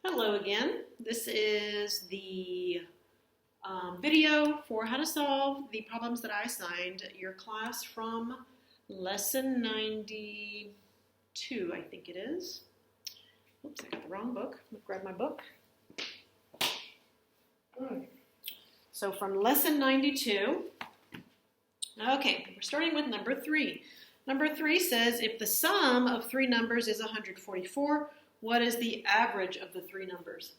Hello again. This is the video for how to solve the problems that I assigned your class from lesson 92, I think it is. Oops, I got the wrong book. I'm gonna grab my book. So from lesson 92, okay, we're starting with number 3. Number 3 says if the sum of three numbers is 144, what is the average of the three numbers?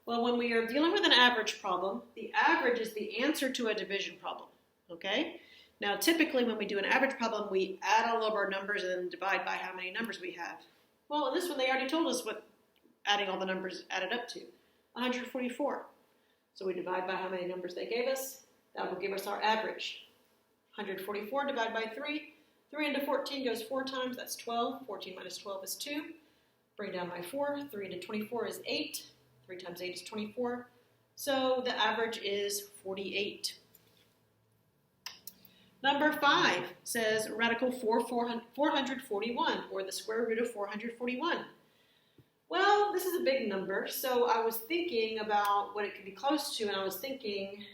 Well, when we are dealing with an average problem, the average is the answer to a division problem, okay? Now, typically when we do an average problem, we add all of our numbers and then divide by how many numbers we have. Well, in this one, they already told us what adding all the numbers added up to, 144. So we divide by how many numbers they gave us. That will give us our average. 144 divided by 3. 3 into 14 goes 4 times, that's 12. 14 minus 12 is 2. Bring down my 4. 3 into 24 is 8. 3 times 8 is 24. So the average is 48. Number 5 says radical 441, or the square root of 441. Well, this is a big number, so I was thinking about what it could be close to, and I was thinking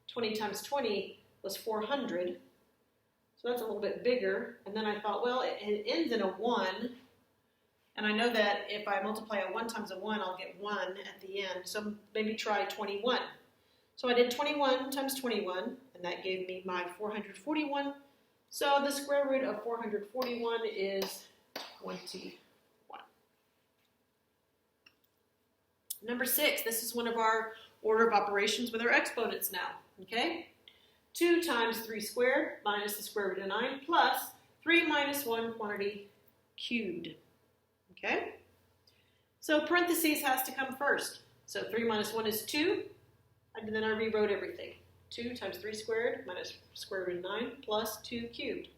20 times 20 was 400. So that's a little bit bigger. And then I thought, well, it ends in a 1. And I know that if I multiply a 1 times a 1, I'll get 1 at the end. So maybe try 21. So I did 21 times 21, and that gave me my 441. So the square root of 441 is 21. Number 6, this is one of our order of operations with our exponents now, okay? 2 times 3 squared minus the square root of 9 plus 3 minus 1 quantity cubed. Okay? So parentheses has to come first. So 3 minus 1 is 2, and then I rewrote everything. 2 times 3 squared minus square root of 9 plus 2 cubed.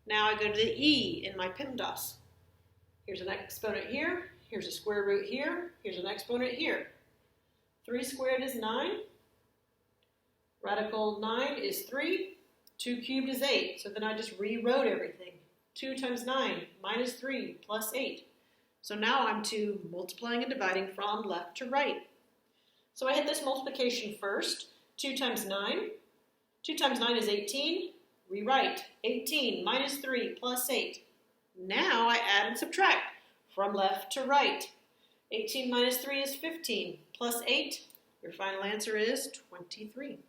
Now I go to the E in my PEMDAS. Here's an exponent here, here's a square root here, here's an exponent here. 3 squared is 9. Radical 9 is 3. 2 cubed is 8. So then I just rewrote everything. 2 times 9 minus 3 plus 8. So now I'm to multiplying and dividing from left to right. So I hit this multiplication first. 2 times 9. 2 times 9 is 18. Rewrite. 18 minus 3 plus 8. Now I add and subtract from left to right. 18 minus 3 is 15 plus 8. Your final answer is 23.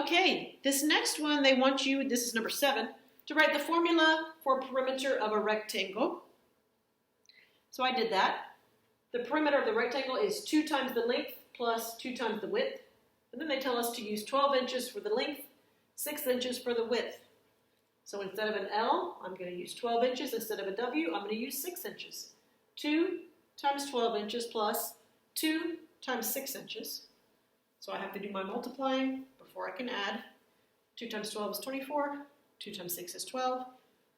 Okay, this next one, they want you, this is number 7, to write the formula for perimeter of a rectangle. So I did that. The perimeter of the rectangle is 2 times the length plus 2 times the width. And then they tell us to use 12 inches for the length, 6 inches for the width. So instead of an L, I'm going to use 12 inches. Instead of a W, I'm going to use 6 inches. 2 times 12 inches plus 2 times 6 inches. So I have to do my multiplying before I can add. 2 times 12 is 24. 2 times 6 is 12.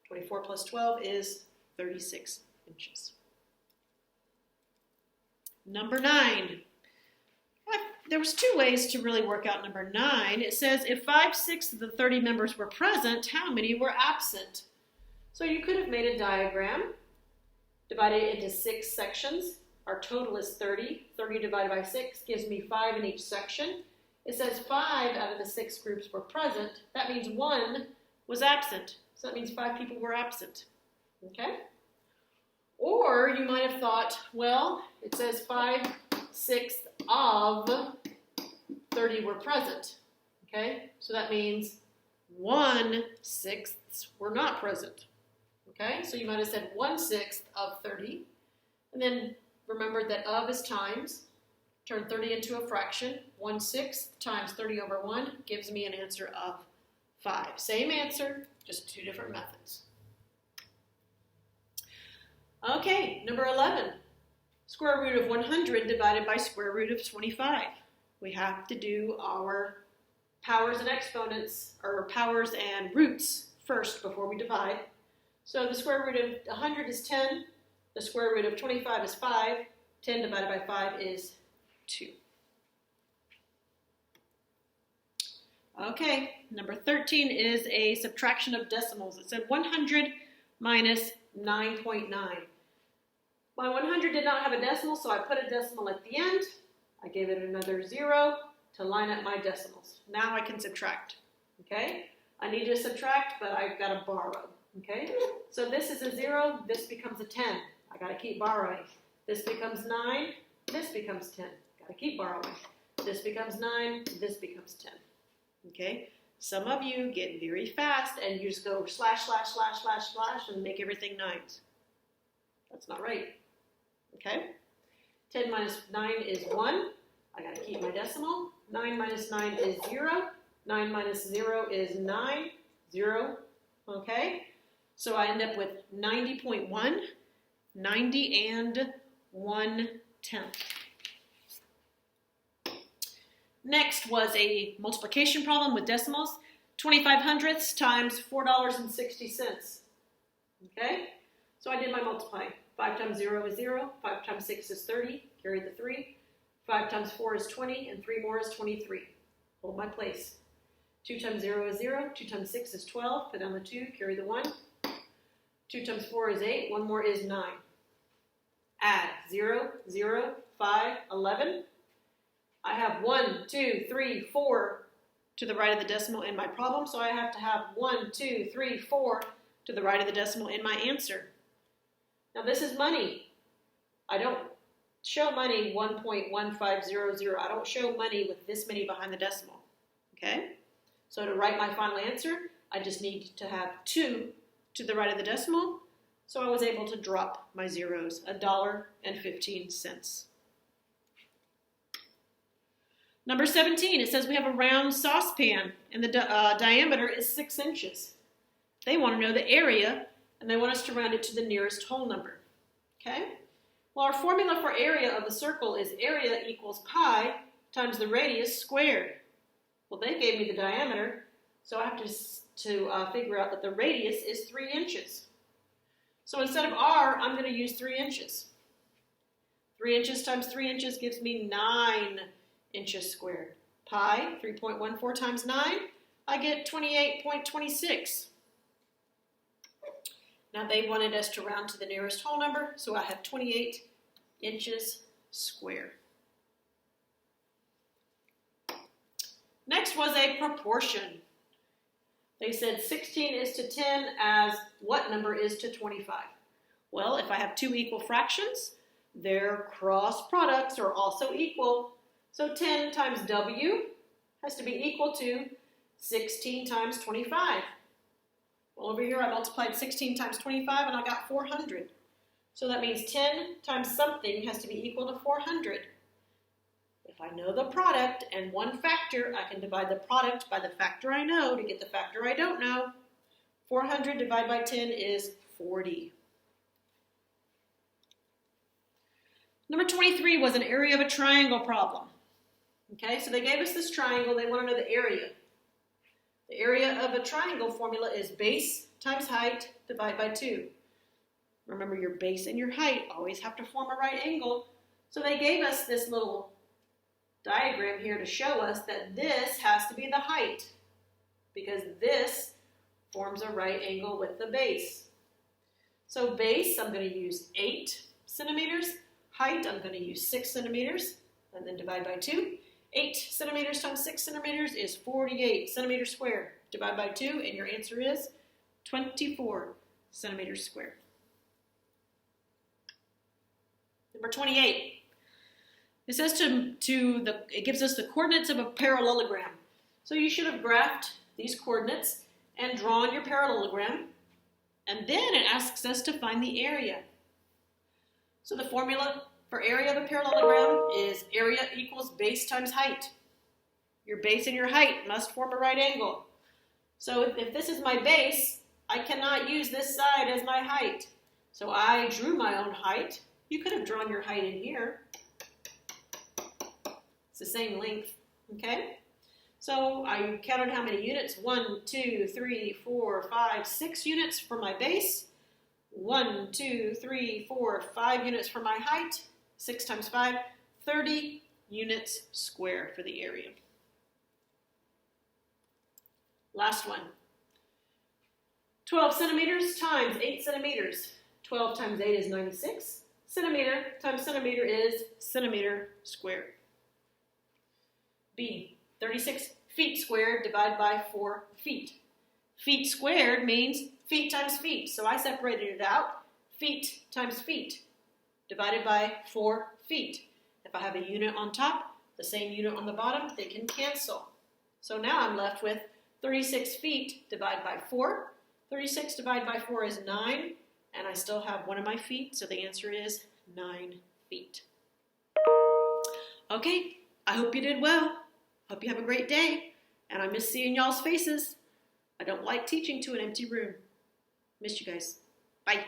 24 plus 12 is 36 inches. Number 9. There was 2 ways to really work out number 9. It says if 5/6 of the 30 members were present, how many were absent? So you could have made a diagram, divided it into 6 sections. Our total is 30. 30 divided by 6 gives me 5 in each section. It says 5 out of the 6 groups were present. That means 1 was absent. So that means 5 people were absent. Okay? Or you might have thought, well, it says 5/6 of 30 were present. Okay? So that means 1/6 were not present. Okay? So you might have said 1/6 of 30. And then remember that of is times. Turn 30 into a fraction. 1/6 times 30 over 1 gives me an answer of 5. Same answer, just 2 different methods. Okay, number 11. Square root of 100 divided by square root of 25. We have to do our powers and exponents, or powers and roots first before we divide. So the square root of 100 is 10. The square root of 25 is 5. 10 divided by 5 is 2. Okay, number 13 is a subtraction of decimals. It said 100 minus 9.9. My 100 did not have a decimal, so I put a decimal at the end. I gave it another 0 to line up my decimals. Now I can subtract, okay? I need to subtract, but I've got to borrow, okay? So this is a 0, this becomes a 10. I got to keep borrowing. This becomes 9, this becomes 10. Got to keep borrowing. This becomes 9, this becomes 10, okay? Some of you get very fast and you just go slash, slash, slash, slash, slash, and make everything 9s. That's not right, okay? 10 minus 9 is 1. I got to keep my decimal. 9 minus 9 is 0. 9 minus 0 is 9. 0, okay? So I end up with 90.1, 90 and 1/10. Next was a multiplication problem with decimals. 25 hundredths times $4.60. Okay? So I did my multiplying. 5 times 0 is 0. 5 times 6 is 30. Carry the 3. 5 times 4 is 20. And 3 more is 23. Hold my place. 2 times 0 is 0. 2 times 6 is 12. Put down the 2. Carry the 1. 2 times 4 is 8. 1 more is 9. Add 0, 0, 5, 11. I have 1, 2, 3, 4 to the right of the decimal in my problem, so I have to have 1, 2, 3, 4 to the right of the decimal in my answer. Now this is money. I don't show money 1.1500. I don't show money with this many behind the decimal. Okay? So to write my final answer, I just need to have 2 to the right of the decimal. So I was able to drop my zeros, $1.15. Number 17, it says we have a round saucepan and the diameter is 6 inches. They want to know the area and they want us to round it to the nearest whole number. Okay? Well, our formula for area of a circle is area equals pi times the radius squared. Well, they gave me the diameter, so I have to figure out that the radius is 3 inches. So instead of r, I'm going to use 3 inches. 3 inches times 3 inches gives me 9 inches squared. Pi, 3.14 times 9, I get 28.26. Now they wanted us to round to the nearest whole number, so I have 28 inches squared. Next was a proportion. They said 16 is to 10 as what number is to 25? Well, if I have 2 equal fractions, their cross products are also equal. So 10 times W has to be equal to 16 times 25. Well, over here I multiplied 16 times 25 and I got 400. So that means 10 times something has to be equal to 400. If I know the product and one factor, I can divide the product by the factor I know to get the factor I don't know. 400 divided by 10 is 40. Number 23 was an area of a triangle problem. Okay, so they gave us this triangle. They want to know the area. The area of a triangle formula is base times height divided by 2. Remember, your base and your height always have to form a right angle. So they gave us this little diagram here to show us that this has to be the height because this forms a right angle with the base. So base, I'm going to use 8 centimeters. Height, I'm going to use 6 centimeters and then divide by 2. 8 centimeters times 6 centimeters is 48 centimeters squared. Divide by 2 and your answer is 24 centimeters squared. Number 28. It says it gives us the coordinates of a parallelogram. So you should have graphed these coordinates and drawn your parallelogram. And then it asks us to find the area. So the formula for area of a parallelogram is area equals base times height. Your base and your height must form a right angle. So if this is my base, I cannot use this side as my height. So I drew my own height. You could have drawn your height in here. It's the same length, okay? So I counted how many units. 1, 2, 3, 4, 5, 6 units for my base. 1, 2, 3, 4, 5 units for my height. 6 times 5, 30 units square for the area. Last one. 12 centimeters times 8 centimeters. 12 times 8 is 96. Centimeter times centimeter is centimeter squared. B, 36 feet squared divided by 4 feet. Feet squared means feet times feet, so I separated it out. Feet times feet divided by 4 feet. If I have a unit on top, the same unit on the bottom, they can cancel. So now I'm left with 36 feet divided by 4. 36 divided by 4 is 9, and I still have one of my feet, so the answer is 9 feet. Okay, I hope you did well. Hope you have a great day, and I miss seeing y'all's faces. I don't like teaching to an empty room. Miss you guys. Bye.